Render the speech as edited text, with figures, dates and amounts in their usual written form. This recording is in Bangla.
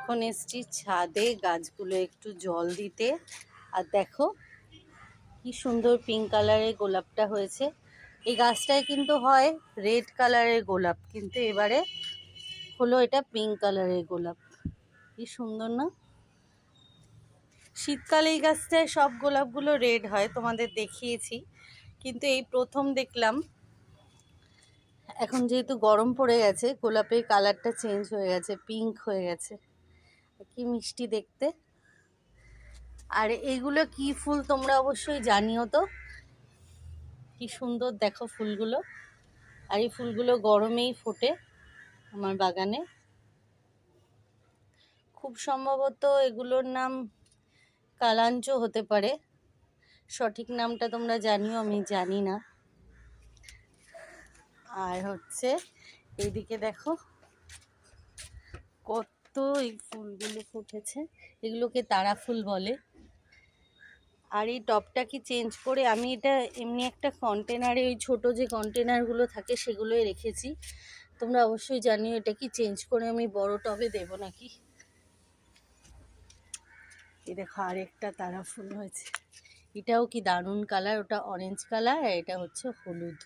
এখন এসছি ছাদে গাছগুলো একটু জল দিতে। আর দেখো কি সুন্দর পিঙ্ক কালারের গোলাপটা হয়েছে। এই গাছটায় কিন্তু হয় রেড কালারের গোলাপ, কিন্তু এবারে হলো এটা পিঙ্ক কালারের গোলাপ। কি সুন্দর না? শীতকালে এই গাছটায় সব গোলাপগুলো রেড হয়, তোমাদের দেখিয়েছি, কিন্তু এই প্রথম দেখলাম। এখন যেহেতু গরম পড়ে গেছে, গোলাপের কালারটা চেঞ্জ হয়ে গেছে, পিঙ্ক হয়ে গেছে। কি মিষ্টি দেখতে। আর এইগুলো কি ফুল তোমরা অবশ্যই জানিও তো। কি সুন্দর দেখো ফুলগুলো। আর এই ফুলগুলো গরমেই ফোটে আমার বাগানে। খুব সম্ভবত এগুলোর নাম কালাঞ্চ হতে পারে, সঠিক নামটা তোমরা জানিও, আমি জানি না। আর হচ্ছে এইদিকে দেখো কত এই ফুলগুলো ফুটেছে, এগুলোকে তারা ফুল বলে। আর এই টবটা কি চেঞ্জ করে আমি এটা এমনি একটা কন্টেনারে, ওই ছোট যে কন্টেনারগুলো থাকে সেগুলোই রেখেছি। তোমরা অবশ্যই জানিও এটা কি চেঞ্জ করে আমি বড় টবে দেবো নাকি। এই দেখো আরেকটা তারা ফুল হয়েছে, এটাও কি দারুণ কালার। ওটা অরেঞ্জ কালার আর এটা হচ্ছে হলুদ।